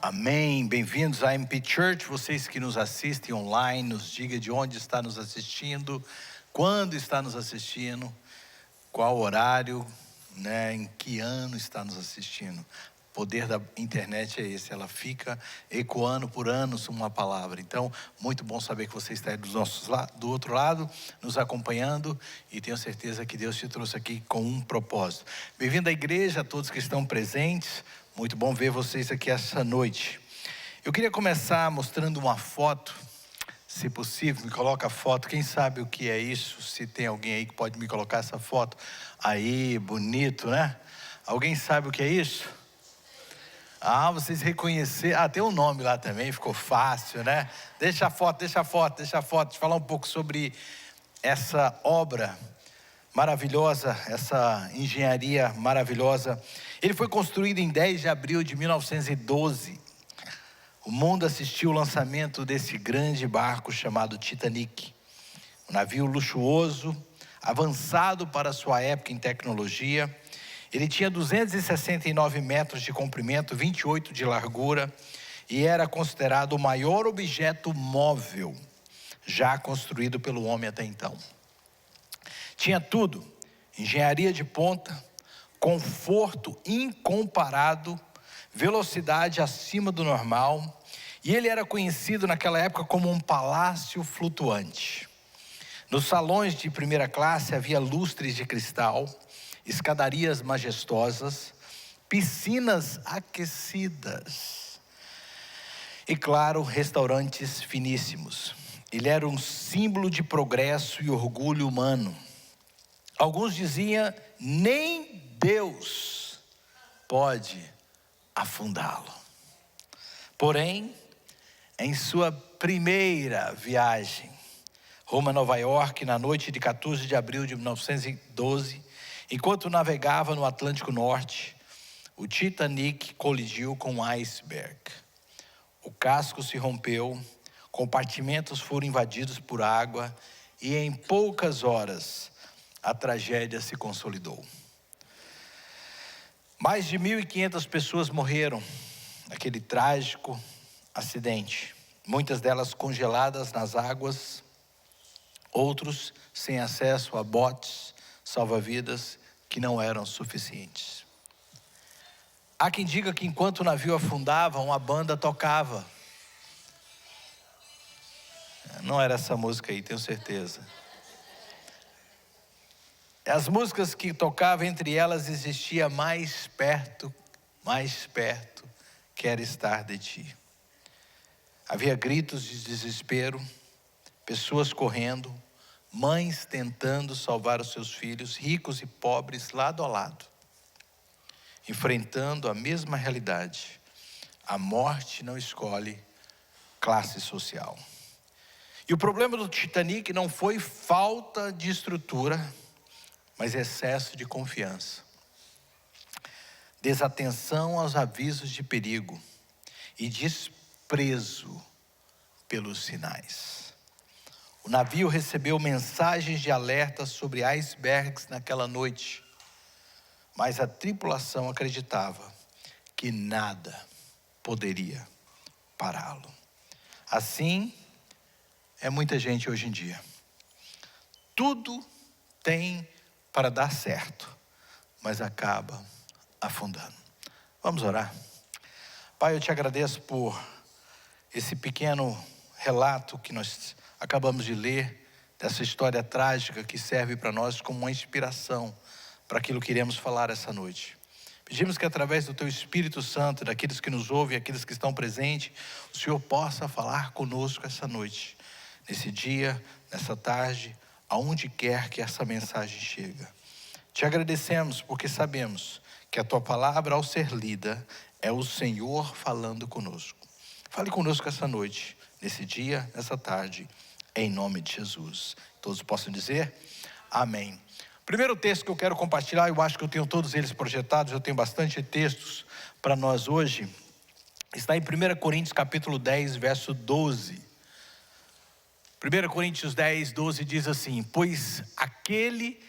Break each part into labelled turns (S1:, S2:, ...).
S1: Amém, bem-vindos à MP Church, vocês que nos assistem online, nos diga de onde está nos assistindo, quando está nos assistindo, qual horário, em que ano está nos assistindo. O poder da internet é esse, ela fica ecoando por anos uma palavra. Então, muito bom saber que você está aí do outro lado, nos acompanhando, e tenho certeza que Deus te trouxe aqui com um propósito. Bem-vindo à igreja, a todos que estão presentes. Muito bom ver vocês aqui essa noite. Eu queria começar mostrando uma foto, se possível, me coloca a foto. Quem sabe o que é isso? Se tem alguém aí que pode me colocar essa foto. Aí, bonito, né? Alguém sabe o que é isso? Vocês reconheceram. Tem um nome lá também, ficou fácil, né? Deixa a foto. Deixa eu falar um pouco sobre essa obra maravilhosa, essa engenharia maravilhosa. Ele foi construído em 10 de abril de 1912. O mundo assistiu o lançamento desse grande barco chamado Titanic. Um navio luxuoso, avançado para sua época em tecnologia. Ele tinha 269 metros de comprimento, 28 de largura, e era considerado o maior objeto móvel já construído pelo homem até então. Tinha tudo: engenharia de ponta, conforto incomparado, velocidade acima do normal, e ele era conhecido naquela época como um palácio flutuante. Nos salões de primeira classe havia lustres de cristal, escadarias majestosas, piscinas aquecidas e, claro, restaurantes finíssimos. Ele era um símbolo de progresso e orgulho humano. Alguns diziam: nem Deus pode afundá-lo. Porém, em sua primeira viagem, rumo a Nova York, na noite de 14 de abril de 1912, enquanto navegava no Atlântico Norte, o Titanic colidiu com um iceberg. O casco se rompeu, compartimentos foram invadidos por água e em poucas horas a tragédia se consolidou. Mais de 1.500 pessoas morreram naquele trágico acidente. Muitas delas congeladas nas águas, outros sem acesso a botes salva-vidas que não eram suficientes. Há quem diga que enquanto o navio afundava, uma banda tocava. Não era essa música aí, tenho certeza. As músicas que tocavam, entre elas existia mais perto, quero estar de ti. Havia gritos de desespero, pessoas correndo, mães tentando salvar os seus filhos, ricos e pobres lado a lado, enfrentando a mesma realidade. A morte não escolhe classe social. E o problema do Titanic não foi falta de estrutura, mas excesso de confiança, desatenção aos avisos de perigo e desprezo pelos sinais. O navio recebeu mensagens de alerta sobre icebergs naquela noite, mas a tripulação acreditava que nada poderia pará-lo. Assim é muita gente hoje em dia. Tudo tem para dar certo, mas acaba afundando. Vamos orar? Pai, eu te agradeço por esse pequeno relato que nós acabamos de ler, dessa história trágica que serve para nós como uma inspiração para aquilo que iremos falar essa noite. Pedimos que através do Teu Espírito Santo, daqueles que nos ouvem, aqueles que estão presentes, o Senhor possa falar conosco essa noite, nesse dia, nessa tarde, aonde quer que essa mensagem chega. Te agradecemos porque sabemos que a Tua palavra, ao ser lida, é o Senhor falando conosco. Fale conosco essa noite, nesse dia, nessa tarde, em nome de Jesus. Todos possam dizer amém. Primeiro texto que eu quero compartilhar, eu acho que eu tenho todos eles projetados, eu tenho bastante textos para nós hoje, está em 1 Coríntios capítulo 10, verso 12. 1 Coríntios 10, 12 diz assim: pois aquele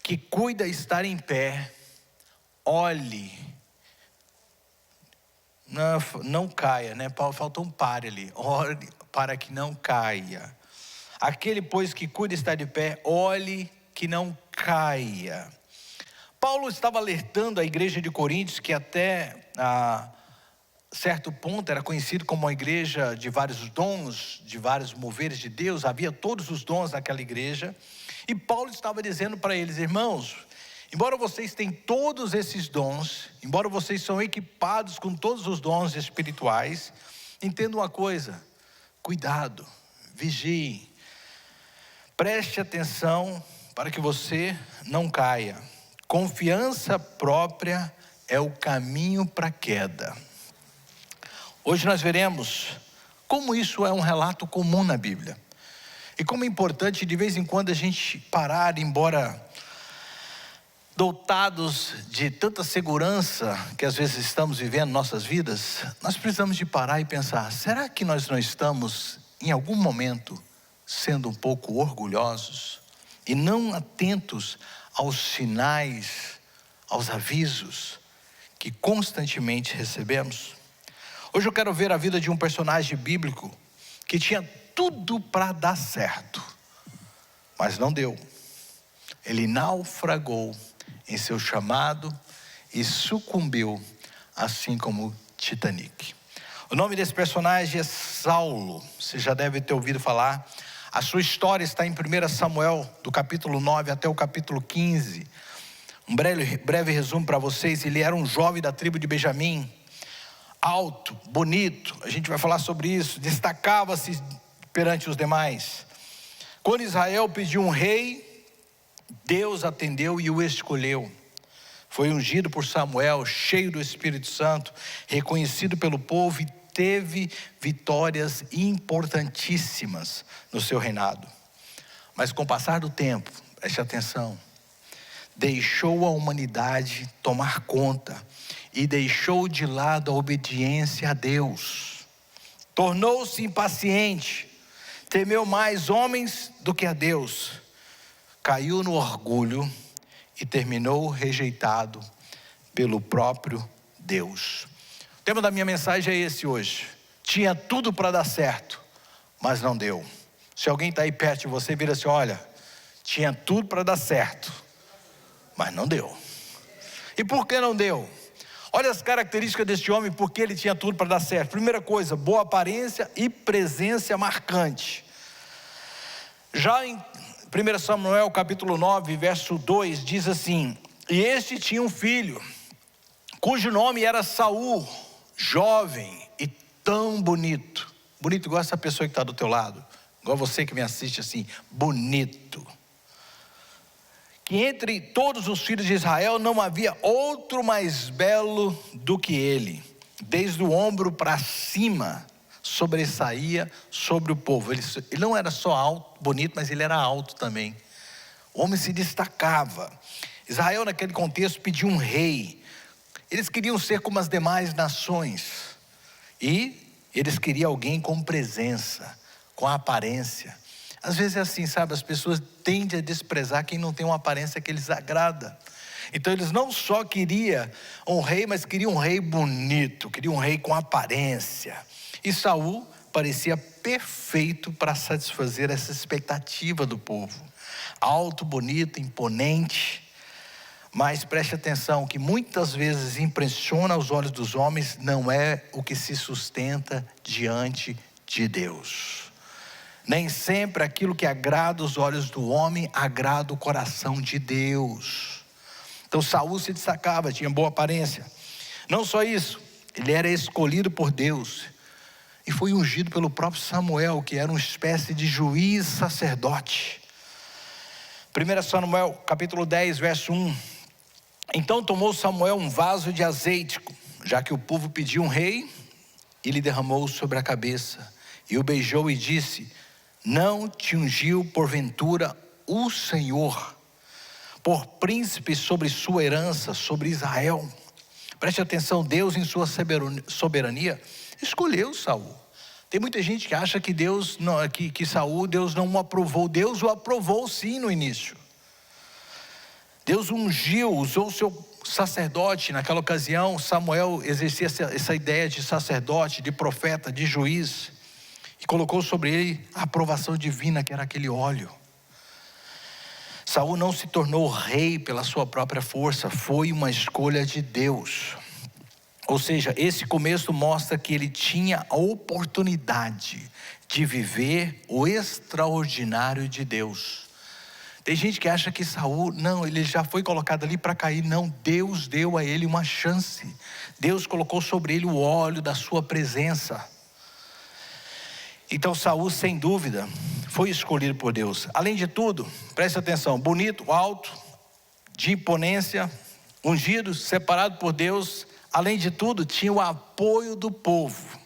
S1: que cuida estar em pé, olhe não caia, né? Faltou um pare ali. Ore para que não caia. Aquele, pois, que cuida está de pé, olhe que não caia. Paulo estava alertando a igreja de Coríntios, que até certo ponto era conhecido como uma igreja de vários dons, de vários moveres de Deus. Havia todos os dons naquela igreja. E Paulo estava dizendo para eles: irmãos, embora vocês tenham todos esses dons, embora vocês são equipados com todos os dons espirituais, entenda uma coisa: cuidado, vigie, preste atenção para que você não caia. Confiança própria é o caminho para a queda. Hoje nós veremos como isso é um relato comum na Bíblia. E como é importante de vez em quando a gente parar, embora dotados de tanta segurança que às vezes estamos vivendo em nossas vidas, nós precisamos de parar e pensar: será que nós não estamos em algum momento sendo um pouco orgulhosos e não atentos aos sinais, aos avisos que constantemente recebemos? Hoje eu quero ver a vida de um personagem bíblico que tinha tudo para dar certo, mas não deu. Ele naufragou em seu chamado e sucumbiu, assim como Titanic. O nome desse personagem é Saulo. Você já deve ter ouvido falar. A sua história está em 1 Samuel, do capítulo 9 até o capítulo 15. Um breve resumo para vocês. Ele era um jovem da tribo de Benjamim, alto, bonito, a gente vai falar sobre isso, destacava-se perante os demais. Quando Israel pediu um rei, Deus atendeu e o escolheu. Foi ungido por Samuel, cheio do Espírito Santo, reconhecido pelo povo e teve vitórias importantíssimas no seu reinado. Mas com o passar do tempo, preste atenção, deixou a humanidade tomar conta e deixou de lado a obediência a Deus. Tornou-se impaciente, temeu mais homens do que a Deus, caiu no orgulho e terminou rejeitado pelo próprio Deus. O tema da minha mensagem é esse hoje. Tinha tudo para dar certo, mas não deu. Se alguém está aí perto de você, vira assim: olha, tinha tudo para dar certo, mas não deu. E por que não deu? Olha as características deste homem, porque ele tinha tudo para dar certo. Primeira coisa, boa aparência e presença marcante. Já em 1 Samuel capítulo 9, verso 2, diz assim: e este tinha um filho, cujo nome era Saul, jovem e tão bonito. Bonito igual essa pessoa que está do teu lado, igual você que me assiste assim, bonito. Que entre todos os filhos de Israel não havia outro mais belo do que ele. Desde o ombro para cima, sobressaía sobre o povo. Ele não era só alto, bonito, mas ele era alto também. O homem se destacava. Israel, naquele contexto, pediu um rei. Eles queriam ser como as demais nações. E eles queriam alguém com presença, com aparência. Às vezes é assim, sabe? As pessoas tendem a desprezar quem não tem uma aparência que lhes agrada. Então eles não só queriam um rei, mas queriam um rei bonito, queriam um rei com aparência. E Saul parecia perfeito para satisfazer essa expectativa do povo. Alto, bonito, imponente. Mas preste atenção, que muitas vezes impressiona aos olhos dos homens, não é o que se sustenta diante de Deus. Nem sempre aquilo que agrada os olhos do homem agrada o coração de Deus. Então Saul se destacava, tinha boa aparência. Não só isso, ele era escolhido por Deus e foi ungido pelo próprio Samuel, que era uma espécie de juiz sacerdote. 1 Samuel capítulo 10, verso 1. Então tomou Samuel um vaso de azeite, já que o povo pediu um rei, e lhe derramou sobre a cabeça, e o beijou e disse: não te ungiu porventura o Senhor por príncipe sobre sua herança, sobre Israel? Preste atenção, Deus em sua soberania escolheu Saul. Tem muita gente que acha que que Saul, Deus não o aprovou. Deus o aprovou sim no início. Deus ungiu, usou sacerdote, naquela ocasião, Samuel exercia essa ideia de sacerdote, de profeta, de juiz, e colocou sobre ele a aprovação divina, que era aquele óleo. Saul não se tornou rei pela sua própria força, foi uma escolha de Deus. Ou seja, esse começo mostra que ele tinha a oportunidade de viver o extraordinário de Deus. Tem gente que acha que Saul, não, ele já foi colocado ali para cair. Não, Deus deu a ele uma chance. Deus colocou sobre ele o óleo da sua presença. Então Saul, sem dúvida, foi escolhido por Deus. Além de tudo, preste atenção, bonito, alto, de imponência, ungido, separado por Deus. Além de tudo, tinha o apoio do povo.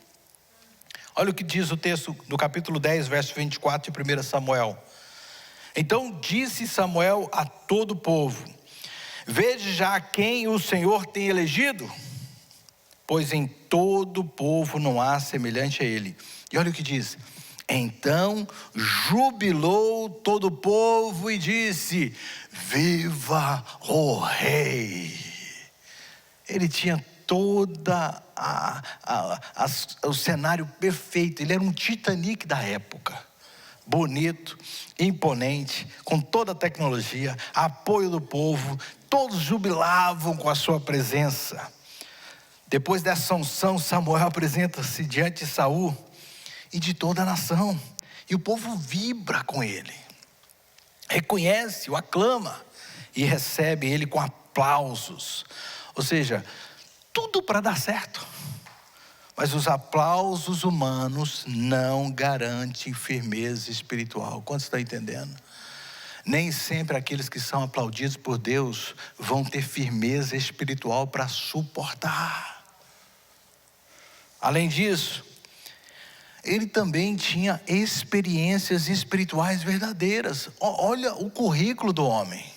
S1: Olha o que diz o texto do capítulo 10, verso 24 de 1 Samuel. Então disse Samuel a todo o povo: veja já quem o Senhor tem elegido, pois em todo o povo não há semelhante a ele. E olha o que diz: então jubilou todo o povo e disse: viva o rei. Ele tinha toda o cenário perfeito. Ele era um Titanic da época. Bonito, imponente, com toda a tecnologia, apoio do povo, todos jubilavam com a sua presença. Depois dessa unção, Samuel apresenta-se diante de Saul e de toda a nação, e o povo vibra com ele, reconhece, o aclama e recebe ele com aplausos. Ou seja, tudo para dar certo. Mas os aplausos humanos não garantem firmeza espiritual. Quantos estão entendendo? Nem sempre aqueles que são aplaudidos por Deus vão ter firmeza espiritual para suportar. Além disso, ele também tinha experiências espirituais verdadeiras. Olha o currículo do homem.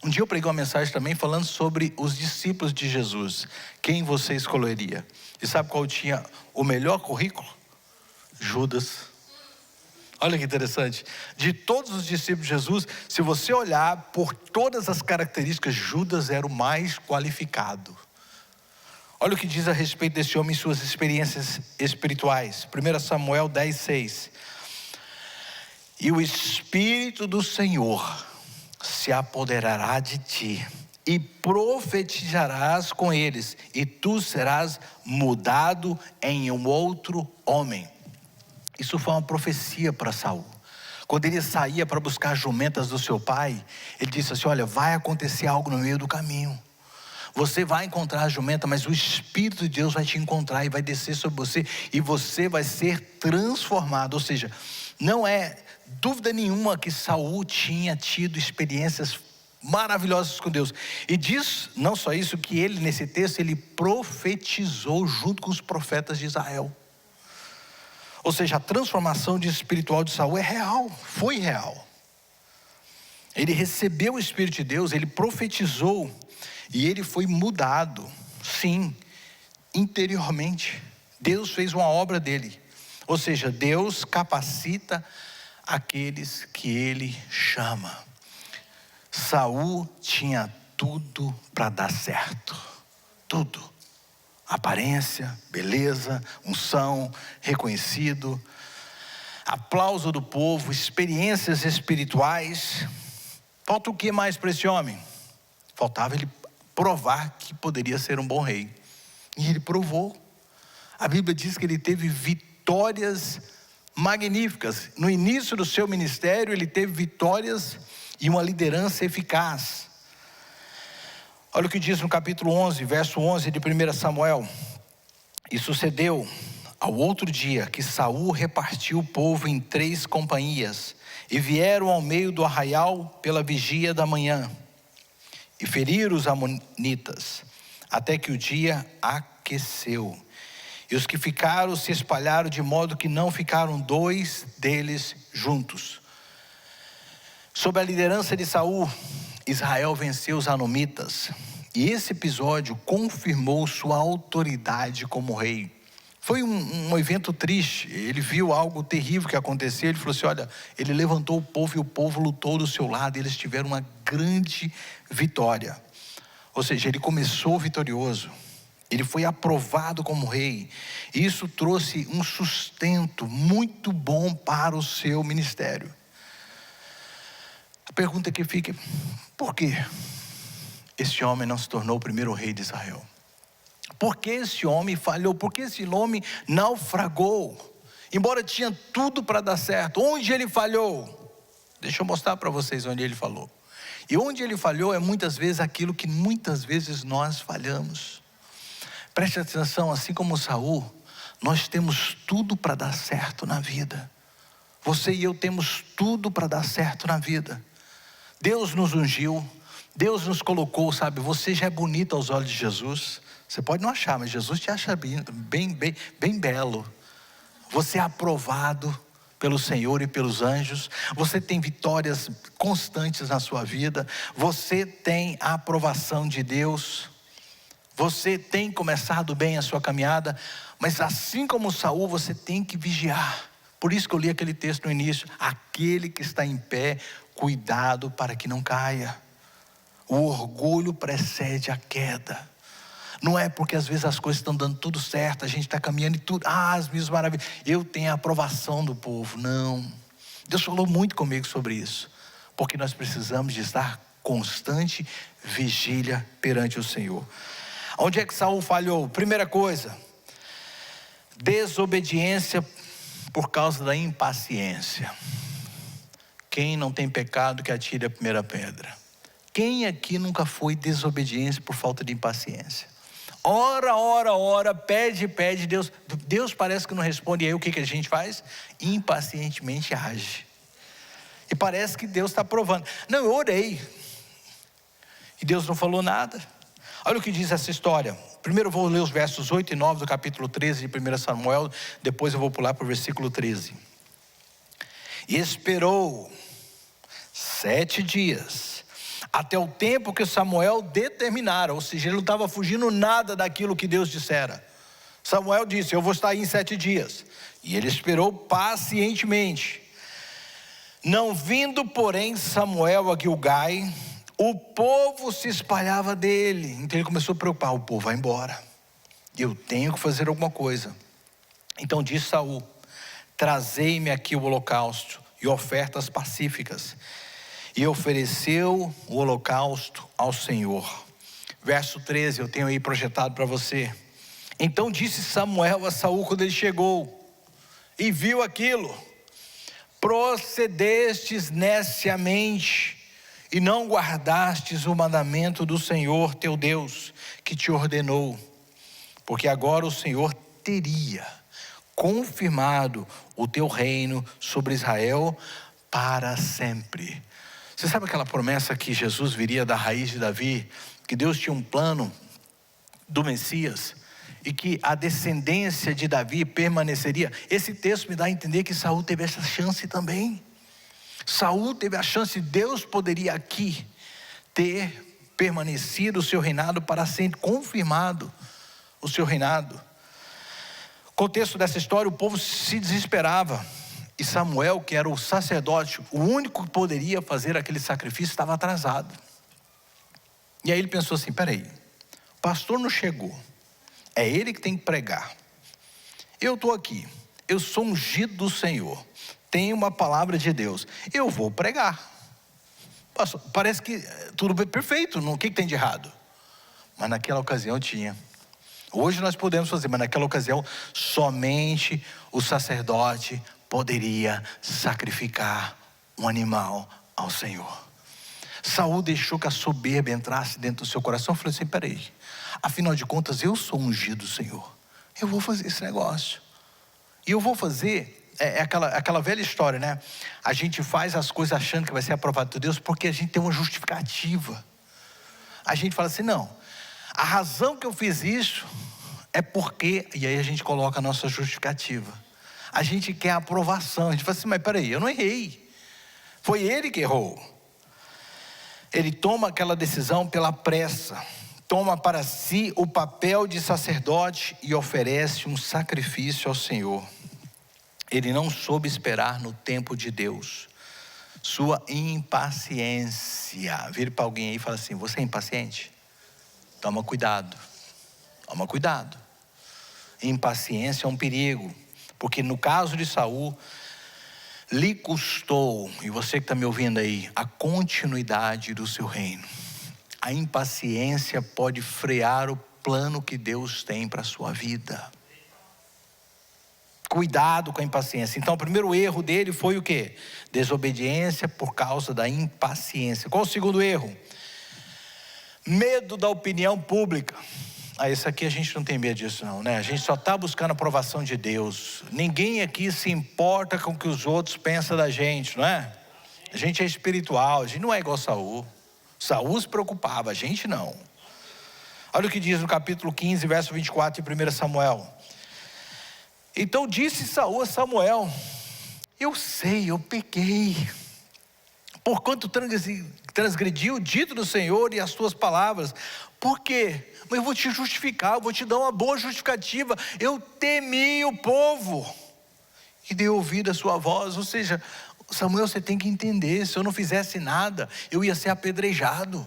S1: Um dia eu preguei uma mensagem também falando sobre os discípulos de Jesus. Quem você escolheria? E sabe qual tinha o melhor currículo? Judas. Olha que interessante. De todos os discípulos de Jesus, se você olhar por todas as características, Judas era o mais qualificado. Olha o que diz a respeito desse homem em suas experiências espirituais. 1 Samuel 10, 6. E o Espírito do Senhor se apoderará de ti, e profetizarás com eles, e tu serás mudado em um outro homem. Isso foi uma profecia para Saul. Quando ele saía para buscar as jumentas do seu pai, ele disse assim: olha, vai acontecer algo no meio do caminho. Você vai encontrar a jumenta, mas o Espírito de Deus vai te encontrar e vai descer sobre você, e você vai ser transformado. Ou seja, não é dúvida nenhuma que Saul tinha tido experiências maravilhosas com Deus. E diz, não só isso, que ele nesse texto, ele profetizou junto com os profetas de Israel. Ou seja, a transformação espiritual de Saul é real, foi real. Ele recebeu o Espírito de Deus, ele profetizou, e ele foi mudado, sim, interiormente. Deus fez uma obra dele. Ou seja, Deus capacita aqueles que ele chama. Saul tinha tudo para dar certo, tudo. Aparência, beleza, unção, reconhecido, aplauso do povo, experiências espirituais. Falta o que mais para esse homem? Faltava ele provar que poderia ser um bom rei. E ele provou. A Bíblia diz que ele teve vitórias magníficas. No início do seu ministério, ele teve vitórias e uma liderança eficaz. Olha o que diz no capítulo 11, verso 11 de 1 Samuel. E sucedeu ao outro dia que Saul repartiu o povo em 3 companhias, e vieram ao meio do arraial pela vigia da manhã, e feriram os amonitas, até que o dia aqueceu. E os que ficaram se espalharam, de modo que não ficaram 2 deles juntos. Sob a liderança de Saul, Israel venceu os amonitas. E esse episódio confirmou sua autoridade como rei. Foi um evento triste. Ele viu algo terrível que aconteceu. Ele falou assim: olha, ele levantou o povo e o povo lutou do seu lado. E eles tiveram uma grande vitória. Ou seja, ele começou vitorioso. Ele foi aprovado como rei. Isso trouxe um sustento muito bom para o seu ministério. A pergunta que fica: por que esse homem não se tornou o primeiro rei de Israel? Por que esse homem falhou? Por que esse homem naufragou? Embora tinha tudo para dar certo, onde ele falhou? Deixa eu mostrar para vocês onde ele falou. E onde ele falhou é muitas vezes aquilo que muitas vezes nós falhamos. Preste atenção, assim como Saul, nós temos tudo para dar certo na vida. Você e eu temos tudo para dar certo na vida. Deus nos ungiu, Deus nos colocou, sabe? Você já é bonito aos olhos de Jesus. Você pode não achar, mas Jesus te acha bem belo. Você é aprovado pelo Senhor e pelos anjos. Você tem vitórias constantes na sua vida. Você tem a aprovação de Deus. Você tem começado bem a sua caminhada. Mas assim como Saul, você tem que vigiar. Por isso que eu li aquele texto no início: aquele que está em pé, cuidado para que não caia. O orgulho precede a queda. Não é porque às vezes as coisas estão dando tudo certo, a gente está caminhando e tudo, as minhas maravilhas, eu tenho a aprovação do povo. Não. Deus falou muito comigo sobre isso, porque nós precisamos de estar constante vigília perante o Senhor. Onde é que Saul falhou? Primeira coisa, desobediência por causa da impaciência. Quem não tem pecado que atire a primeira pedra. Quem aqui nunca foi desobediência por falta de impaciência? Ora, pede, Deus parece que não responde. E aí o que a gente faz? Impacientemente age. E parece que Deus está provando. Não, eu orei e Deus não falou nada. Olha o que diz essa história. Primeiro eu vou ler os versos 8 e 9 do capítulo 13 de 1 Samuel. Depois eu vou pular para o versículo 13. E esperou 7 dias, até o tempo que Samuel determinara. Ou seja, ele não estava fugindo nada daquilo que Deus dissera. Samuel disse: eu vou estar aí em 7 dias. E ele esperou pacientemente. Não vindo, porém, Samuel a Gilgai, o povo se espalhava dele. Então ele começou a preocupar: o povo vai embora, eu tenho que fazer alguma coisa. Então disse Saul: trazei-me aqui o holocausto e ofertas pacíficas. E ofereceu o holocausto ao Senhor. Verso 13, eu tenho aí projetado para você. Então disse Samuel a Saul quando ele chegou e viu aquilo: procedestes neciamente e não guardastes o mandamento do Senhor teu Deus, que te ordenou. Porque agora o Senhor teria confirmado o teu reino sobre Israel para sempre. Você sabe aquela promessa que Jesus viria da raiz de Davi? Que Deus tinha um plano do Messias e que a descendência de Davi permaneceria. Esse texto me dá a entender que Saul teve essa chance também. Saul teve a chance. Deus poderia aqui ter permanecido o seu reinado para sempre, confirmado o seu reinado. Contexto dessa história: o povo se desesperava. E Samuel, que era o sacerdote, o único que poderia fazer aquele sacrifício, estava atrasado. E aí ele pensou assim: peraí, o pastor não chegou, é ele que tem que pregar. Eu estou aqui, eu sou ungido do Senhor, tenho uma palavra de Deus, eu vou pregar. Pastor, parece que tudo é perfeito, o que tem de errado? Mas naquela ocasião tinha. Hoje nós podemos fazer, mas naquela ocasião somente o sacerdote poderia sacrificar um animal ao Senhor. Saul deixou que a soberba entrasse dentro do seu coração. Falou assim: peraí, afinal de contas eu sou ungido do Senhor, eu vou fazer esse negócio. E eu vou fazer, aquela velha história, né? A gente faz as coisas achando que vai ser aprovado por Deus porque a gente tem uma justificativa. A gente fala assim: não, a razão que eu fiz isso é porque... E aí a gente coloca a nossa justificativa. A gente quer a aprovação. A gente fala assim: mas peraí, eu não errei, foi ele que errou. Ele toma aquela decisão pela pressa, toma para si o papel de sacerdote e oferece um sacrifício ao Senhor. Ele não soube esperar no tempo de Deus. Sua impaciência. Vire para alguém aí e fala assim: você é impaciente? Toma cuidado. Toma cuidado. Impaciência é um perigo. Porque no caso de Saul, lhe custou, e você que está me ouvindo aí, a continuidade do seu reino. A impaciência pode frear o plano que Deus tem para a sua vida. Cuidado com a impaciência. Então o primeiro erro dele foi o quê? Desobediência por causa da impaciência. Qual o segundo erro? Medo da opinião pública. Esse aqui a gente não tem medo disso não, né? A gente só está buscando a aprovação de Deus. Ninguém aqui se importa com o que os outros pensam da gente, não é? A gente é espiritual, a gente não é igual Saul. Saul se preocupava, a gente não. Olha o que diz no capítulo 15, verso 24 de 1 Samuel. Então disse Saul a Samuel: eu sei, eu pequei, porquanto transgredi o dito do Senhor e as tuas palavras. Por quê? Mas eu vou te justificar, eu vou te dar uma boa justificativa. Eu temi o povo e dei ouvido à sua voz. Ou seja, Samuel, você tem que entender, se eu não fizesse nada, eu ia ser apedrejado.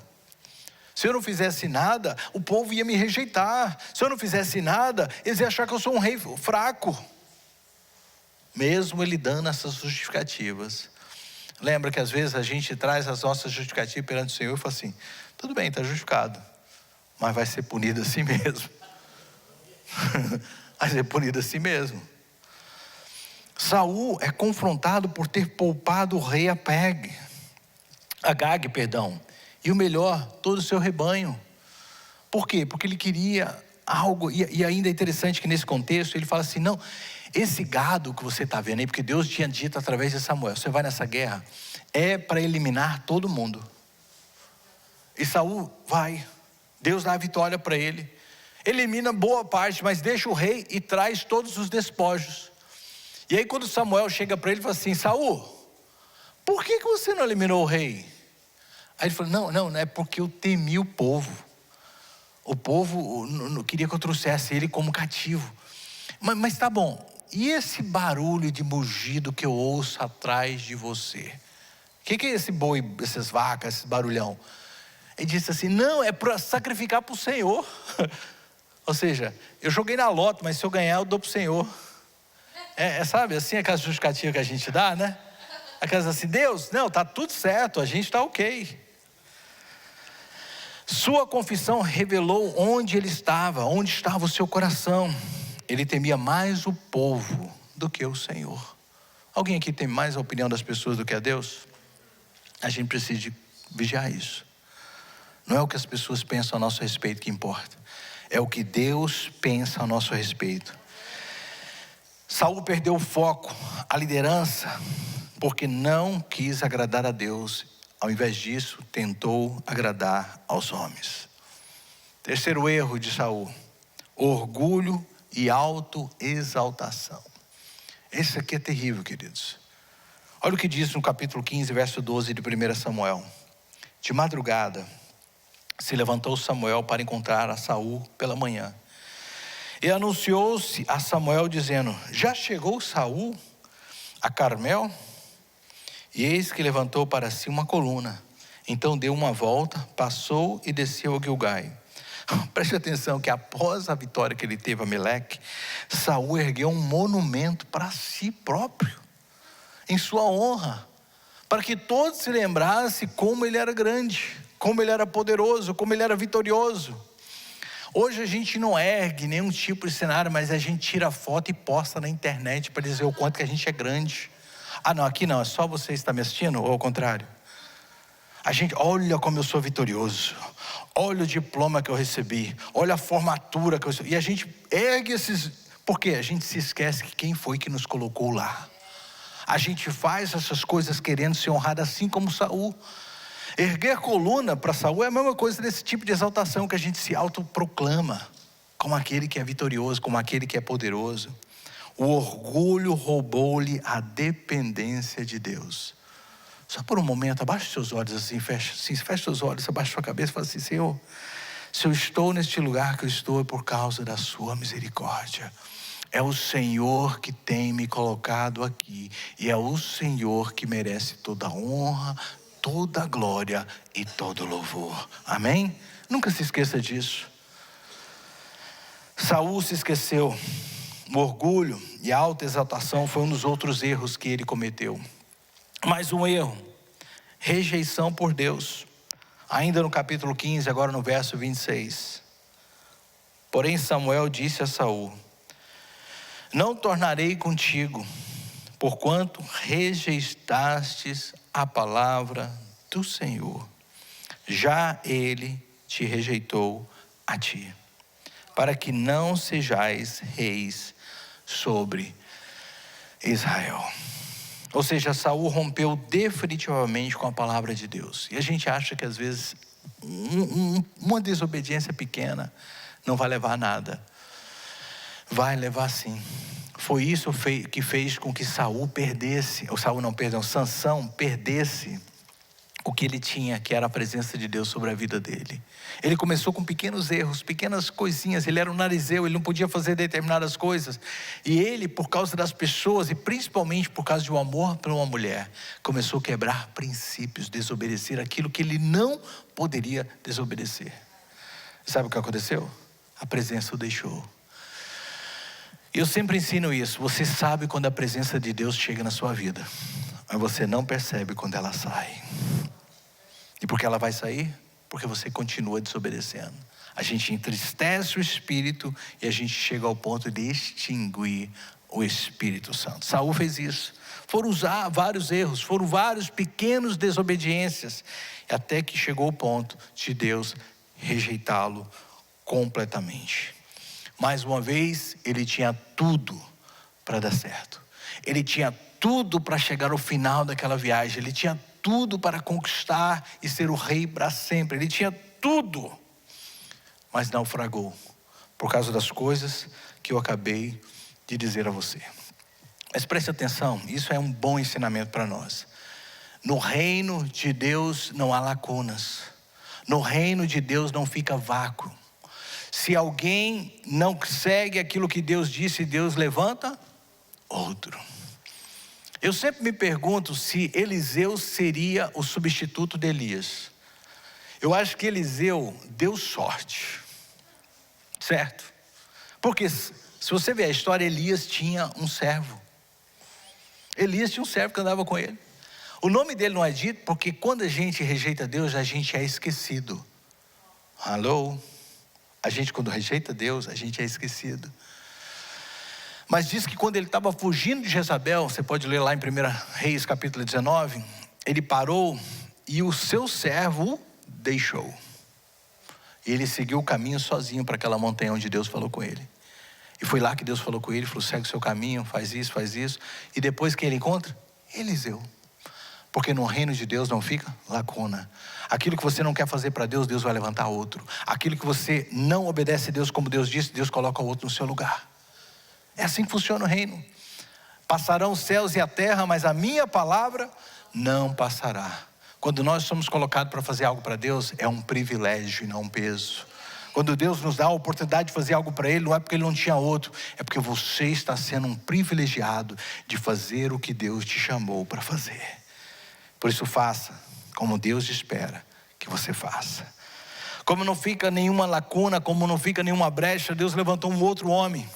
S1: Se eu não fizesse nada, o povo ia me rejeitar. Se eu não fizesse nada, eles iam achar que eu sou um rei fraco. Mesmo ele dando essas justificativas. Lembra que às vezes a gente traz as nossas justificativas perante o Senhor e fala assim: tudo bem, está justificado, mas vai ser punido assim mesmo. Vai ser punido assim mesmo. Saul é confrontado por ter poupado o rei Agag, e o melhor, todo o seu rebanho. Por quê? Porque ele queria algo, e ainda é interessante que nesse contexto ele fala assim: não, esse gado que você está vendo aí, porque Deus tinha dito através de Samuel, você vai nessa guerra, é para eliminar todo mundo. E Saul vai, Deus dá a vitória para ele, elimina boa parte, mas deixa o rei e traz todos os despojos. E aí quando Samuel chega para ele e fala assim: Saul, por que você não eliminou o rei? Aí ele falou: não, é porque eu temi o povo. O povo não queria que eu trouxesse ele como cativo. Mas tá bom, e esse barulho de mugido que eu ouço atrás de você? O que é esse boi, essas vacas, esse barulhão? Ele disse assim: não, é para sacrificar para o Senhor. Ou seja, eu joguei na loto, mas se eu ganhar eu dou para o Senhor. Sabe, assim, aquela justificativa que a gente dá, né? Aquelas assim: Deus, não, tá tudo certo, a gente está ok. Sua confissão revelou onde ele estava, onde estava o seu coração. Ele temia mais o povo do que o Senhor. Alguém aqui tem mais a opinião das pessoas do que a Deus? A gente precisa vigiar isso. Não é o que as pessoas pensam a nosso respeito que importa, é o que Deus pensa a nosso respeito. Saul perdeu o foco, a liderança, porque não quis agradar a Deus. Ao invés disso, tentou agradar aos homens. Terceiro erro de Saul: orgulho e autoexaltação. Esse aqui é terrível, queridos. Olha o que diz no capítulo 15, verso 12 de 1 Samuel. De madrugada, se levantou Samuel para encontrar a Saul pela manhã. E anunciou-se a Samuel dizendo: já chegou Saul a Carmel? E eis que levantou para si uma coluna. Então deu uma volta, passou e desceu a Gilgai. Preste atenção que após a vitória que ele teve a Amaleque, Saul ergueu um monumento para si próprio, em sua honra, para que todos se lembrassem como ele era grande, como ele era poderoso, como ele era vitorioso. Hoje a gente não ergue nenhum tipo de cenário, mas a gente tira foto e posta na internet para dizer o quanto que a gente é grande. Ah não, aqui não, é só você estar me assistindo, ou ao contrário? A gente, olha como eu sou vitorioso, olha o diploma que eu recebi, olha a formatura que eu recebi. E a gente ergue esses, porque a gente se esquece que quem foi que nos colocou lá. A gente faz essas coisas querendo ser honrado, assim como Saul. Erguer coluna para Saul é a mesma coisa desse tipo de exaltação que a gente se autoproclama como aquele que é vitorioso, como aquele que é poderoso. O orgulho roubou-lhe a dependência de Deus. Só por um momento, abaixe seus olhos assim, feche seus olhos, abaixe sua cabeça e fala assim: Senhor, se eu estou neste lugar que eu estou é por causa da sua misericórdia. É o Senhor que tem me colocado aqui, e é o Senhor que merece toda a honra, toda a glória e todo o louvor. Amém? Nunca se esqueça disso. Saul se esqueceu. O orgulho e a alta exaltação foi um dos outros erros que ele cometeu. Mais um erro: rejeição por Deus. Ainda no capítulo 15, agora no verso 26. Porém Samuel disse a Saul: não tornarei contigo, porquanto rejeitaste a palavra do Senhor. Já ele te rejeitou a ti, para que não sejais reis sobre Israel. Ou seja, Saul rompeu definitivamente com a palavra de Deus. E a gente acha que às vezes uma desobediência pequena não vai levar a nada. Vai levar sim. Foi isso que fez com que Sansão perdesse o que ele tinha, que era a presença de Deus sobre a vida dele. Ele começou com pequenos erros, pequenas coisinhas. Ele era um narizeu, ele não podia fazer determinadas coisas. E ele, por causa das pessoas, e principalmente por causa de um amor por uma mulher, começou a quebrar princípios, desobedecer aquilo que ele não poderia desobedecer. Sabe o que aconteceu? A presença o deixou. Eu sempre ensino isso. Você sabe quando a presença de Deus chega na sua vida, mas você não percebe quando ela sai. E por que ela vai sair? Porque você continua desobedecendo. A gente entristece o Espírito e a gente chega ao ponto de extinguir o Espírito Santo. Saul fez isso. Foram vários erros, foram vários pequenos desobediências, até que chegou o ponto de Deus rejeitá-lo completamente. Mais uma vez, ele tinha tudo para dar certo. Ele tinha tudo para chegar ao final daquela viagem. Ele tinha tudo para conquistar e ser o rei para sempre. Ele tinha tudo, mas naufragou por causa das coisas que eu acabei de dizer a você. Mas preste atenção, isso é um bom ensinamento para nós. No reino de Deus não há lacunas. No reino de Deus não fica vácuo. Se alguém não segue aquilo que Deus disse, Deus levanta outro. Eu sempre me pergunto se Eliseu seria o substituto de Elias. Eu acho que Eliseu deu sorte, certo? Porque se você ver a história, Elias tinha um servo. Elias tinha um servo que andava com ele. O nome dele não é dito porque quando a gente rejeita Deus, a gente é esquecido. Alô? A gente, quando rejeita Deus, a gente é esquecido. Mas diz que quando ele estava fugindo de Jezabel, você pode ler lá em 1 Reis capítulo 19, ele parou e o seu servo o deixou. E ele seguiu o caminho sozinho para aquela montanha onde Deus falou com ele. E foi lá que Deus falou com ele, falou: segue o seu caminho, faz isso, faz isso. E depois quem ele encontra? Eliseu. Porque no reino de Deus não fica lacuna. Aquilo que você não quer fazer para Deus, Deus vai levantar outro. Aquilo que você não obedece a Deus como Deus disse, Deus coloca outro no seu lugar. É assim que funciona o reino. Passarão os céus e a terra, mas a minha palavra não passará. Quando nós somos colocados para fazer algo para Deus, é um privilégio e não um peso. Quando Deus nos dá a oportunidade de fazer algo para Ele, não é porque Ele não tinha outro, é porque você está sendo um privilegiado de fazer o que Deus te chamou para fazer. Por isso faça como Deus espera que você faça. Como não fica nenhuma lacuna, como não fica nenhuma brecha, Deus levantou um outro homem.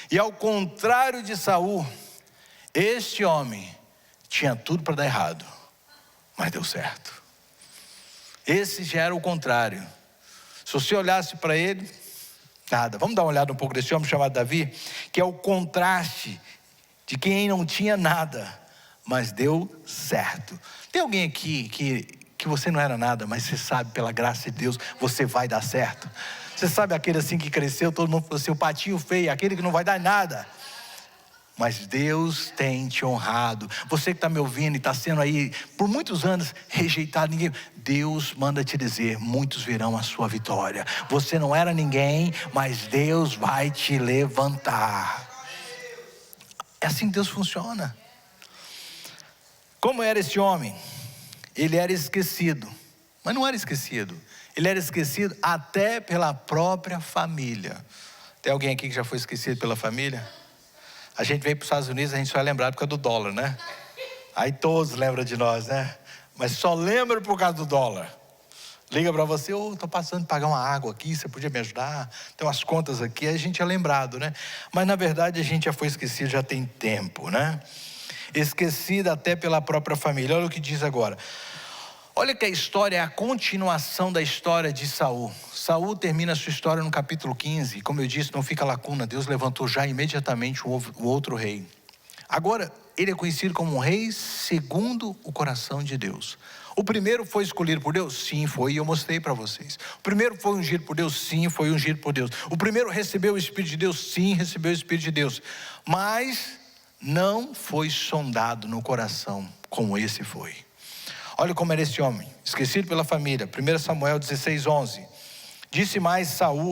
S1: E ao contrário de Saul, este homem tinha tudo para dar errado, mas deu certo. Esse já era o contrário. Se você olhasse para ele, nada. Vamos dar uma olhada um pouco desse homem chamado Davi, que é o contraste de quem não tinha nada, mas deu certo. Tem alguém aqui que você não era nada, mas você sabe, pela graça de Deus, você vai dar certo? Você sabe aquele assim que cresceu, todo mundo falou assim, o patinho feio, aquele que não vai dar nada. Mas Deus tem te honrado. Você que está me ouvindo e está sendo aí por muitos anos rejeitado, Deus manda te dizer, muitos verão a sua vitória. Você não era ninguém, mas Deus vai te levantar. É assim que Deus funciona. Como era esse homem? Ele era esquecido, mas não era esquecido. Ele era esquecido até pela própria família. Tem alguém aqui que já foi esquecido pela família? A gente veio para os Estados Unidos, a gente só é lembrado por causa do dólar, né? Aí todos lembram de nós, né? Mas só lembram por causa do dólar. Liga para você, estou passando de pagar uma água aqui, você podia me ajudar? Tem umas contas aqui, aí a gente é lembrado, né? Mas na verdade a gente já foi esquecido, já tem tempo, né? Esquecido até pela própria família. Olha o que diz agora. Olha que a história é a continuação da história de Saul. Saul termina a sua história no capítulo 15. Como eu disse, não fica lacuna. Deus levantou já imediatamente o outro rei. Agora, ele é conhecido como um rei segundo o coração de Deus. O primeiro foi escolhido por Deus? Sim, foi, e eu mostrei para vocês. O primeiro foi ungido por Deus? Sim, foi ungido por Deus. O primeiro recebeu o Espírito de Deus? Sim, recebeu o Espírito de Deus. Mas não foi sondado no coração como esse foi. Olha como era esse homem, esquecido pela família. 1 Samuel 16:11. Disse mais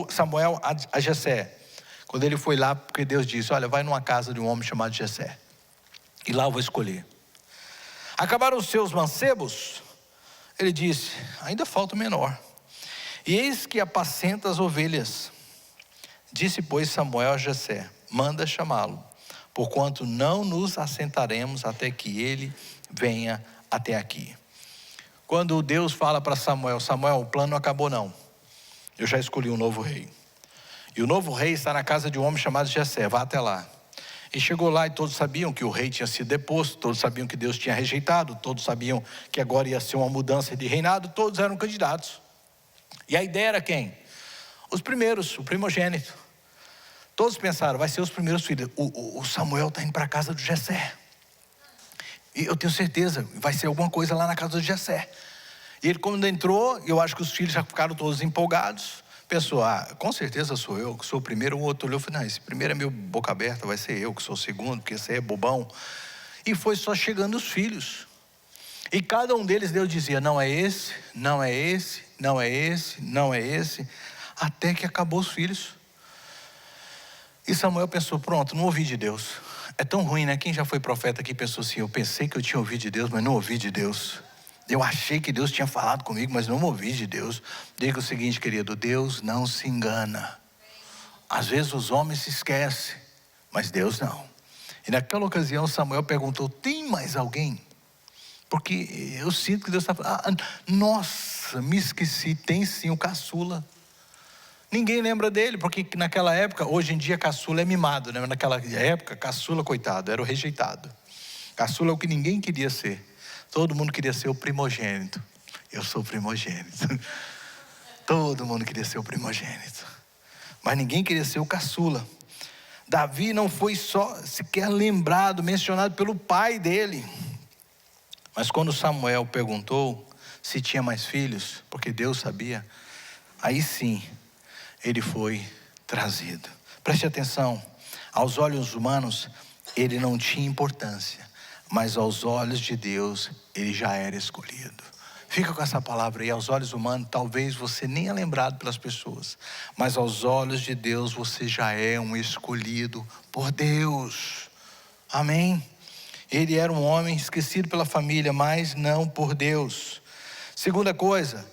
S1: Samuel a Jessé, quando ele foi lá, porque Deus disse: olha, vai numa casa de um homem chamado Jessé, e lá eu vou escolher. Acabaram os seus mancebos? Ele disse: ainda falta o menor. E eis que apacenta as ovelhas. Disse, pois, Samuel a Jessé: manda chamá-lo, porquanto não nos assentaremos até que ele venha até aqui. Quando Deus fala para Samuel: Samuel, o plano não acabou não, eu já escolhi um novo rei, e o novo rei está na casa de um homem chamado Jessé, vá até lá. E chegou lá e todos sabiam que o rei tinha sido deposto, todos sabiam que Deus tinha rejeitado, todos sabiam que agora ia ser uma mudança de reinado, todos eram candidatos. E a ideia era quem? Os primeiros, o primogênito. Todos pensaram, vai ser os primeiros filhos. O Samuel está indo para a casa do Jessé, e eu tenho certeza, vai ser alguma coisa lá na casa do Jessé. E ele, quando entrou, eu acho que os filhos já ficaram todos empolgados. Pensou, com certeza sou eu, que sou o primeiro. O outro olhou e falou, não, esse primeiro é meu boca aberta, vai ser eu que sou o segundo, porque esse aí é bobão. E foi só chegando os filhos. E cada um deles, Deus dizia, não é esse, não é esse, não é esse, não é esse, até que acabou os filhos. E Samuel pensou, pronto, não ouvi de Deus. É tão ruim, né? Quem já foi profeta aqui pensou assim, eu pensei que eu tinha ouvido de Deus, mas não ouvi de Deus. Eu achei que Deus tinha falado comigo, mas não ouvi de Deus. Diga o seguinte, querido, Deus não se engana. Às vezes os homens se esquecem, mas Deus não. E naquela ocasião Samuel perguntou, tem mais alguém? Porque eu sinto que Deus está falando, nossa, me esqueci, tem sim o caçula. Ninguém lembra dele, porque naquela época, hoje em dia caçula é mimado, né? Naquela época, caçula, coitado, era o rejeitado. Caçula é o que ninguém queria ser. Todo mundo queria ser o primogênito. Eu sou o primogênito. Todo mundo queria ser o primogênito. Mas ninguém queria ser o caçula. Davi não foi só sequer lembrado, mencionado pelo pai dele. Mas quando Samuel perguntou se tinha mais filhos, porque Deus sabia, aí sim, ele foi trazido. Preste atenção, aos olhos humanos, ele não tinha importância, mas aos olhos de Deus, ele já era escolhido. Fica com essa palavra aí, aos olhos humanos, talvez você nem é lembrado pelas pessoas, mas aos olhos de Deus, você já é um escolhido por Deus. Amém? Ele era um homem esquecido pela família, mas não por Deus. Segunda coisa,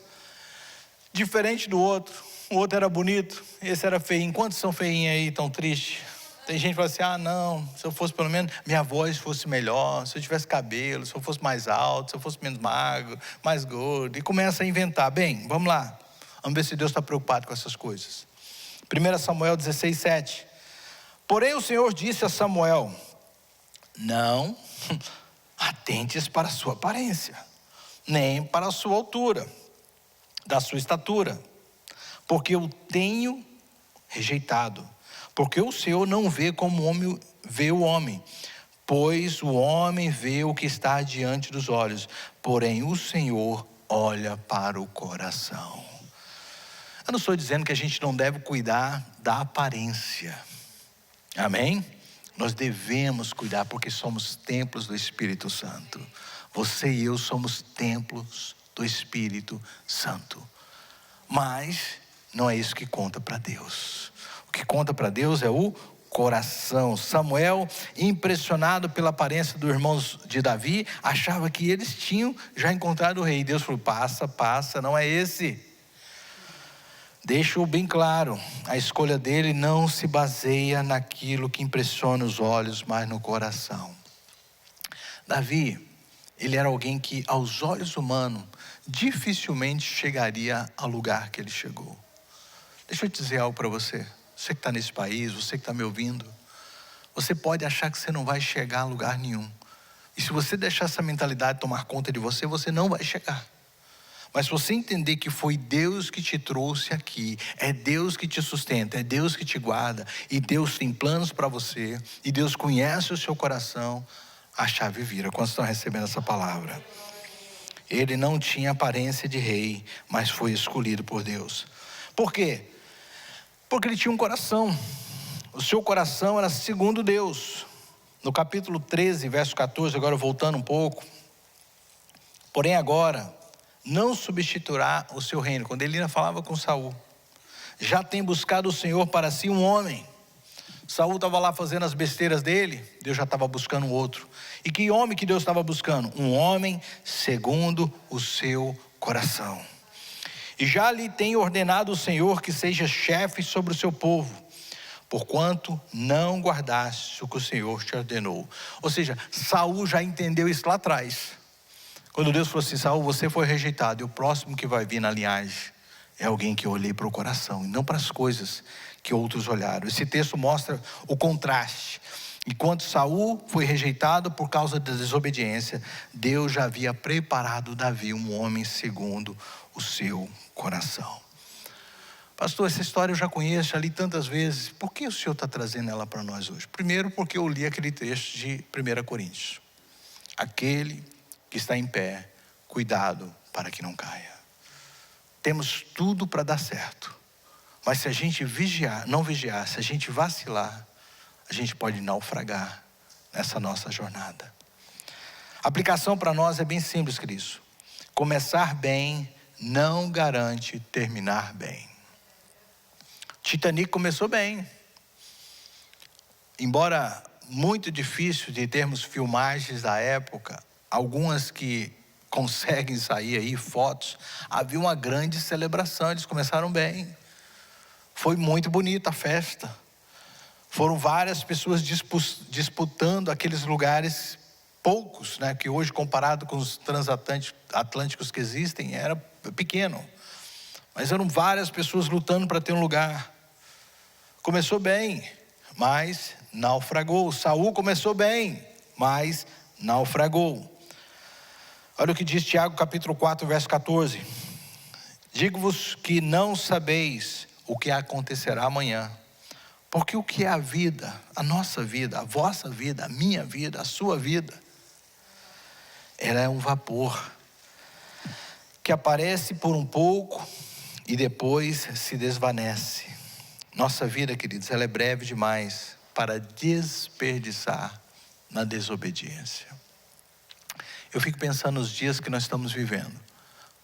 S1: diferente do outro. O outro era bonito, esse era feinho. Quantos são feinhos aí, tão tristes? Tem gente que fala assim, não, se eu fosse pelo menos, minha voz fosse melhor, se eu tivesse cabelo, se eu fosse mais alto, se eu fosse menos magro, mais gordo. E começa a inventar. Bem, vamos lá. Vamos ver se Deus está preocupado com essas coisas. 1 Samuel 16:7. Porém o Senhor disse a Samuel, não atentes para a sua aparência, nem para a sua altura, da sua estatura, porque eu tenho rejeitado. Porque o Senhor não vê como o homem vê o homem, pois o homem vê o que está diante dos olhos, porém o Senhor olha para o coração. Eu não estou dizendo que a gente não deve cuidar da aparência, amém? Nós devemos cuidar, porque somos templos do Espírito Santo. Você e eu somos templos do Espírito Santo. Mas não é isso que conta para Deus. O que conta para Deus é o coração. Samuel, impressionado pela aparência dos irmãos de Davi, achava que eles tinham já encontrado o rei. Deus falou, passa, não é esse. Deixa-o bem claro, a escolha dele não se baseia naquilo que impressiona os olhos, mas no coração. Davi, Ele era alguém que, aos olhos humanos, dificilmente chegaria ao lugar que ele chegou. Deixa eu te dizer algo para você. Você que está nesse país, você que está me ouvindo. Você pode achar que você não vai chegar a lugar nenhum. E se você deixar essa mentalidade tomar conta de você, você não vai chegar. Mas se você entender que foi Deus que te trouxe aqui, é Deus que te sustenta, é Deus que te guarda, e Deus tem planos para você, e Deus conhece o seu coração, a chave vira. Quando estão recebendo essa palavra? Ele não tinha aparência de rei, mas foi escolhido por Deus. Por quê? Porque ele tinha um coração. O seu coração era segundo Deus. No capítulo 13, verso 14, agora voltando um pouco. Porém agora, não substituirá o seu reino. Quando ele ainda falava com Saul. Já tem buscado o Senhor para si um homem. Saul estava lá fazendo as besteiras dele, Deus já estava buscando um outro. E que homem que Deus estava buscando? Um homem segundo o seu coração. E já lhe tem ordenado o Senhor que seja chefe sobre o seu povo, porquanto não guardaste o que o Senhor te ordenou. Ou seja, Saul já entendeu isso lá atrás. Quando Deus falou assim: Saul, você foi rejeitado, e o próximo que vai vir na linhagem é alguém que eu olhei para o coração, e não para as coisas que outros olharam. Esse texto mostra o contraste. Enquanto Saul foi rejeitado por causa da desobediência, Deus já havia preparado Davi, um homem segundo o seu coração. Pastor, essa história eu já conheço, já li tantas vezes. Por que o Senhor está trazendo ela para nós hoje? Primeiro, porque eu li aquele texto de 1 Coríntios. Aquele que está em pé, cuidado para que não caia. Temos tudo para dar certo. Mas se a gente não vigiar, se a gente vacilar, a gente pode naufragar nessa nossa jornada. A aplicação para nós é bem simples, queridos. Começar bem não garante terminar bem. Titanic começou bem. Embora muito difícil de termos filmagens da época, algumas que conseguem sair aí, fotos, havia uma grande celebração, eles começaram bem. Foi muito bonita a festa. Foram várias pessoas disputando aqueles lugares, poucos, né, que hoje comparado com os transatlânticos que existem, era pequeno. Mas eram várias pessoas lutando para ter um lugar. Começou bem, mas naufragou. Saul começou bem, mas naufragou. Olha o que diz Tiago capítulo 4, verso 14. Digo-vos que não sabeis o que acontecerá amanhã. Porque o que é a vida, a nossa vida, a vossa vida, a minha vida, a sua vida, ela é um vapor que aparece por um pouco e depois se desvanece. Nossa vida, queridos, ela é breve demais para desperdiçar na desobediência. Eu fico pensando nos dias que nós estamos vivendo.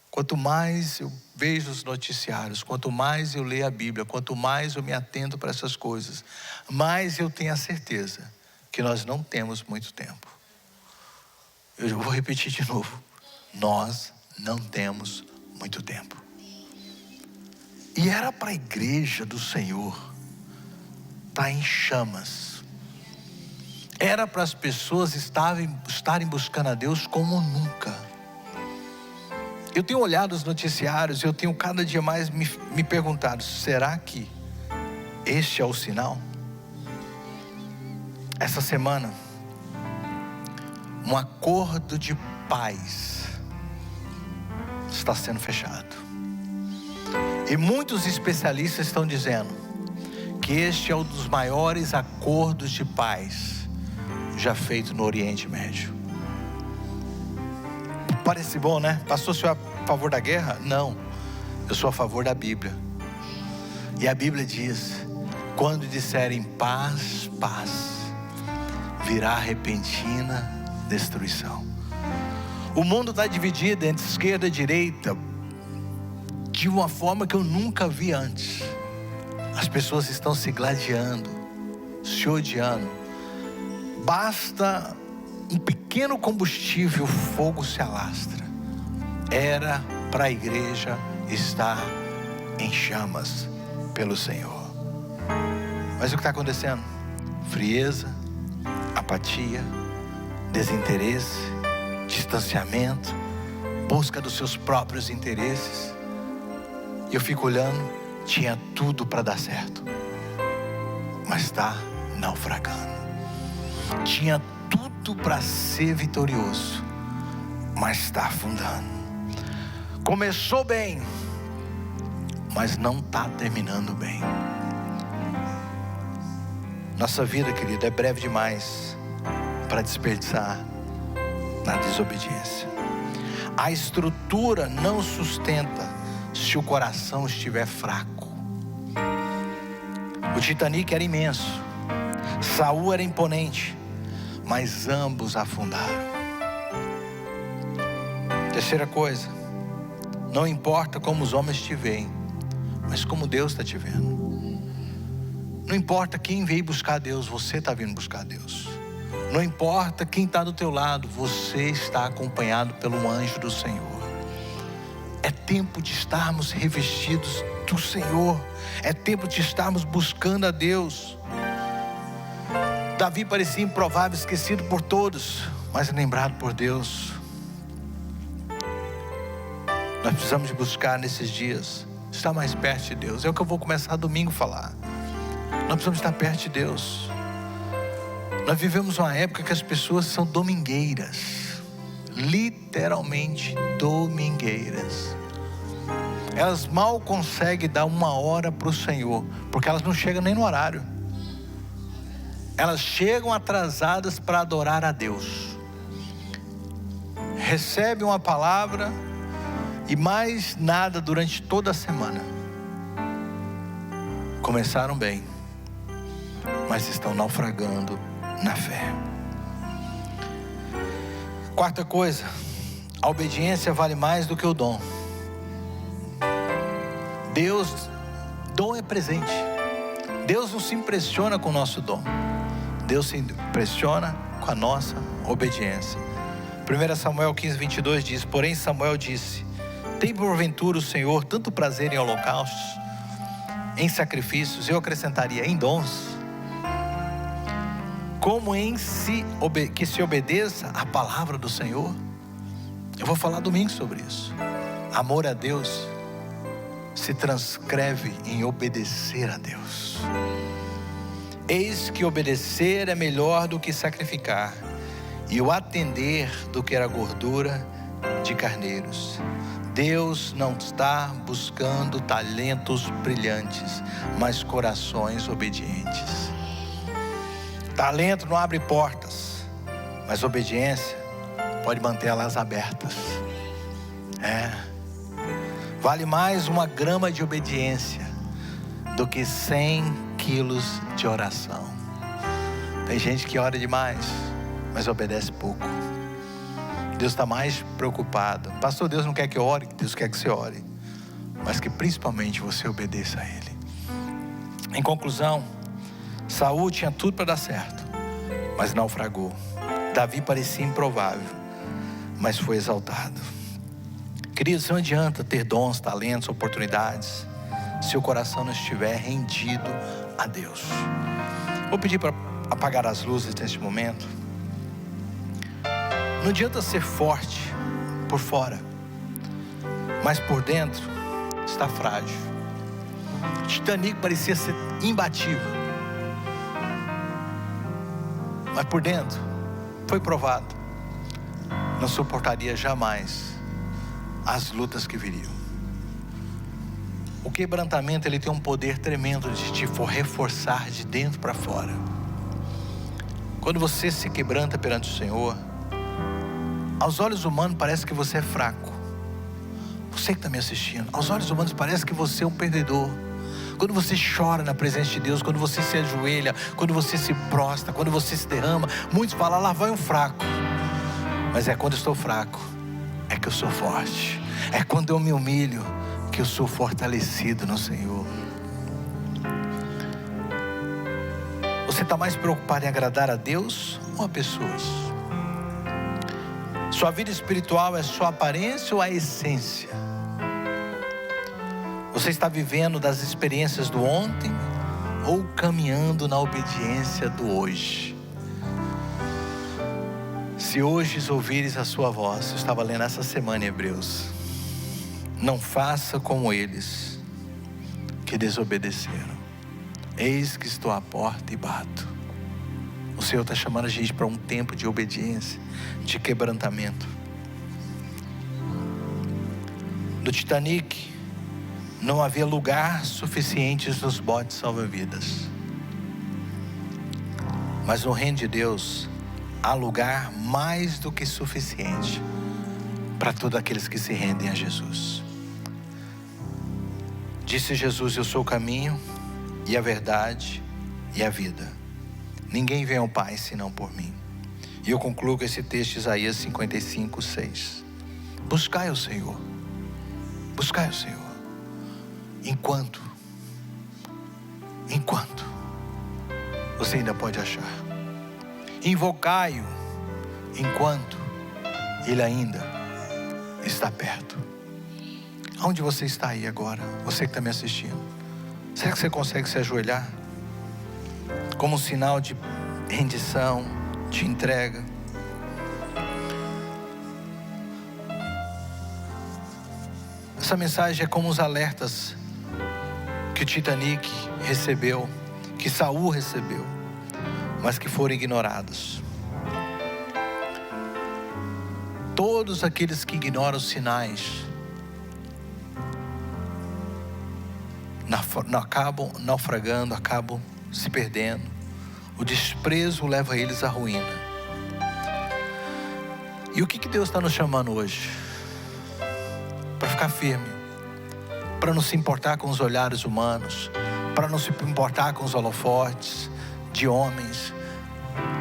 S1: Quanto mais eu vejo os noticiários, quanto mais eu leio a Bíblia, quanto mais eu me atento para essas coisas, mais eu tenho a certeza que nós não temos muito tempo. Eu vou repetir de novo. Nós não temos muito tempo. E era para a igreja do Senhor estar em chamas. Era para as pessoas estarem buscando a Deus como nunca. Eu tenho olhado os noticiários e eu tenho cada dia mais me perguntado: será que este é o sinal? Essa semana, um acordo de paz está sendo fechado. E muitos especialistas estão dizendo que este é um dos maiores acordos de paz já feito no Oriente Médio. Parece bom, né? Pastor, o senhor é a favor da guerra? Não, eu sou a favor da Bíblia. E a Bíblia diz: quando disserem paz, paz, virá repentina destruição. O mundo está dividido entre esquerda e direita de uma forma que eu nunca vi antes. As pessoas estão se gladiando, se odiando. Basta um pequeno combustível, o fogo se alastra. Era para a igreja estar em chamas pelo Senhor. Mas o que está acontecendo? Frieza, apatia, desinteresse, distanciamento, busca dos seus próprios interesses. E eu fico olhando, tinha tudo para dar certo, mas está naufragando. Tinha tudo para ser vitorioso, mas está afundando. Começou bem, mas não está terminando bem. Nossa vida, querido, é breve demais para desperdiçar na desobediência. A estrutura não sustenta se o coração estiver fraco. O Titanic era imenso, Saul era imponente, mas ambos afundaram. Terceira coisa, não importa como os homens te veem, mas como Deus está te vendo. Não importa quem veio buscar Deus, você está vindo buscar Deus. Não importa quem está do teu lado, você está acompanhado pelo anjo do Senhor. É tempo de estarmos revestidos do Senhor. É tempo de estarmos buscando a Deus. Davi parecia improvável, esquecido por todos, mas lembrado por Deus. Nós precisamos de buscar nesses dias estar mais perto de Deus. É o que eu vou começar domingo a falar. Nós precisamos estar perto de Deus. Nós vivemos uma época que as pessoas são domingueiras, literalmente domingueiras. Elas mal conseguem dar 1 hora para o Senhor, porque elas não chegam nem no horário. Elas chegam atrasadas para adorar a Deus. Recebem uma palavra e mais nada durante toda a semana. Começaram bem, mas estão naufragando na fé. Quarta coisa, a obediência vale mais do que o dom. Dom é presente. Deus não se impressiona com o nosso dom. Deus se impressiona com a nossa obediência. 1 Samuel 15:22 diz: porém Samuel disse: tem porventura o Senhor tanto prazer em holocaustos, em sacrifícios? Eu acrescentaria, em dons, como em que se obedeça a palavra do Senhor. Eu vou falar domingo sobre isso. Amor a Deus se transcreve em obedecer a Deus. Eis que obedecer é melhor do que sacrificar, e o atender do que a gordura de carneiros. Deus não está buscando talentos brilhantes, mas corações obedientes. Talento não abre portas, mas obediência pode manter elas abertas. Vale mais 1 grama de obediência do que 100 quilos de oração. Tem gente que ora demais, mas obedece pouco. Deus está mais preocupado. Pastor, Deus não quer que eu ore, Deus quer que você ore, mas que principalmente você obedeça a Ele. Em conclusão, Saul tinha tudo para dar certo, mas naufragou. Davi parecia improvável, mas foi exaltado. Queridos, não adianta ter dons, talentos, oportunidades, se o coração não estiver rendido a Deus. Vou pedir para apagar as luzes neste momento. Não adianta ser forte por fora, mas por dentro está frágil. O Titanic parecia ser imbatível, mas por dentro foi provado. Não suportaria jamais as lutas que viriam. O quebrantamento, ele tem um poder tremendo de te reforçar de dentro para fora. Quando você se quebranta perante o Senhor, aos olhos humanos parece que você é fraco. Você que está me assistindo, aos olhos humanos parece que você é um perdedor. Quando você chora na presença de Deus, quando você se ajoelha, quando você se prostra, quando você se derrama, muitos falam: lá vai um fraco. Mas é quando eu estou fraco, é que eu sou forte. É quando eu me humilho, que eu sou fortalecido no Senhor. Você está mais preocupado em agradar a Deus ou a pessoas? Sua vida espiritual é só aparência ou a essência? Você está vivendo das experiências do ontem ou caminhando na obediência do hoje? Se hoje ouvires a sua voz, eu estava lendo essa semana em Hebreus, não faça como eles que desobedeceram. Eis que estou à porta e bato. O Senhor está chamando a gente para um tempo de obediência, de quebrantamento. No Titanic, não havia lugar suficiente nos botes salva-vidas. Mas no reino de Deus, há lugar mais do que suficiente para todos aqueles que se rendem a Jesus. Disse Jesus: eu sou o caminho e a verdade e a vida. Ninguém vem ao Pai senão por mim. E eu concluo com esse texto de Isaías 55, 6. Buscai o Senhor. Buscai o Senhor. Enquanto você ainda pode achar. Invocai-o enquanto Ele ainda está perto. Aonde você está aí agora? Você que está me assistindo. Será que você consegue se ajoelhar? Como um sinal de rendição, de entrega. Essa mensagem é como os alertas que o Titanic recebeu, que Saul recebeu, mas que foram ignorados. Todos aqueles que ignoram os sinais acabam naufragando, acabam se perdendo. O desprezo leva eles à ruína. E o que Deus está nos chamando hoje? Para ficar firme, para não se importar com os olhares humanos, para não se importar com os holofotes de homens,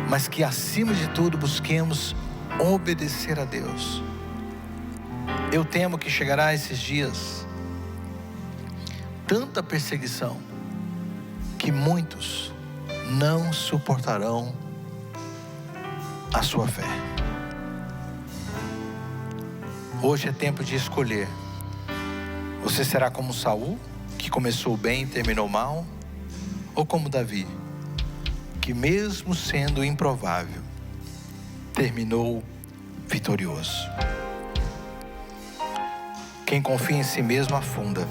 S1: mas que acima de tudo busquemos obedecer a Deus. Eu temo que chegará esses dias tanta perseguição que muitos não suportarão a sua fé. Hoje é tempo de escolher. Você será como Saul, que começou bem e terminou mal? Ou como Davi, que mesmo sendo improvável, terminou vitorioso? Quem confia em si mesmo afunda.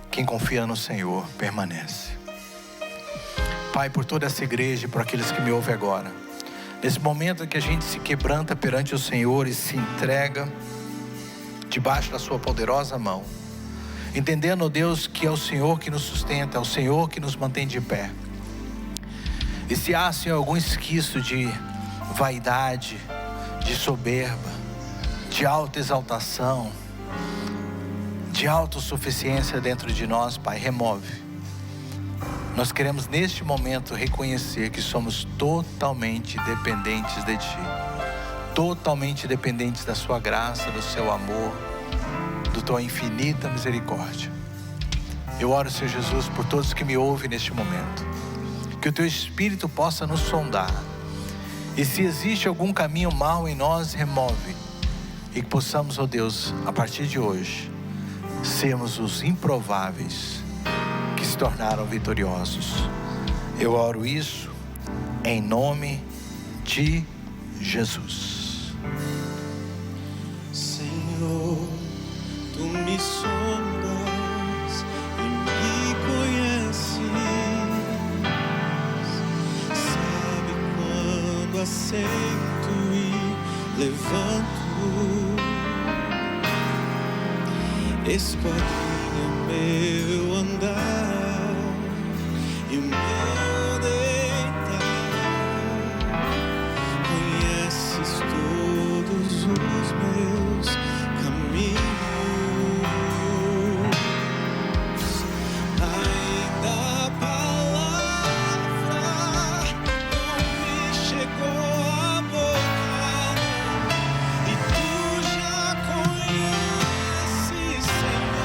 S1: Quem confia no Senhor permanece. Pai, por toda essa igreja e por aqueles que me ouvem agora, nesse momento em que a gente se quebranta perante o Senhor e se entrega debaixo da sua poderosa mão, entendendo, ó Deus, que é o Senhor que nos sustenta, é o Senhor que nos mantém de pé. E se há, Senhor, algum esquiço de vaidade, de soberba, de autoexaltação, de autossuficiência dentro de nós, Pai, remove. Nós queremos neste momento reconhecer que somos totalmente dependentes de Ti, totalmente dependentes da Sua graça, do Seu amor, da Tua infinita misericórdia. Eu oro, Senhor Jesus, por todos que me ouvem neste momento, que o Teu Espírito possa nos sondar, e se existe algum caminho mau em nós, remove, e que possamos, ó Deus, a partir de hoje, sermos os improváveis que se tornaram vitoriosos. Eu oro isso em nome de Jesus.
S2: Senhor, Tu me sondas e me conheces. Sabe quando assento e levanto. Esquadrinha meu andar e o meu deitar. Conheces todos os meus caminhos. Ainda a palavra não me chegou à boca, e Tu já conheces, Senhor.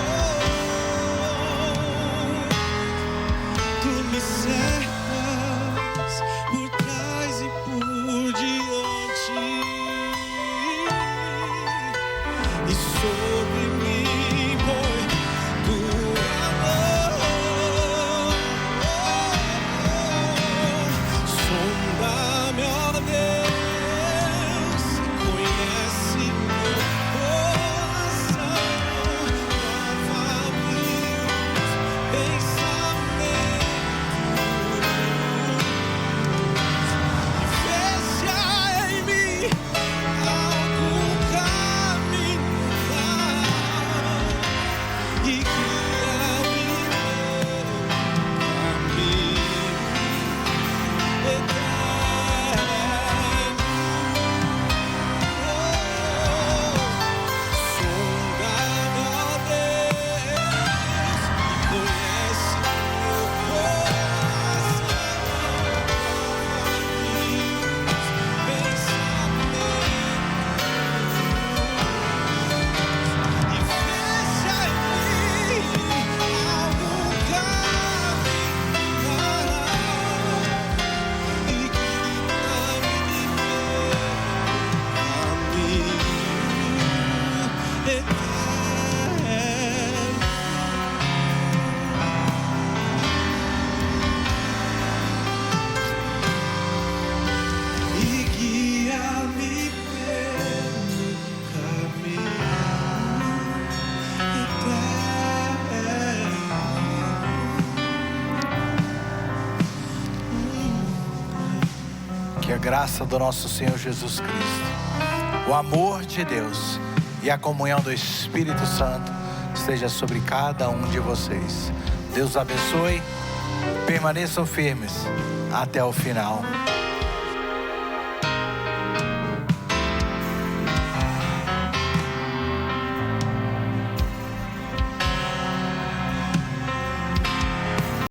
S1: graça do nosso Senhor Jesus Cristo, o amor de Deus e a comunhão do Espírito Santo esteja sobre cada um de vocês. Deus abençoe, permaneçam firmes até o final.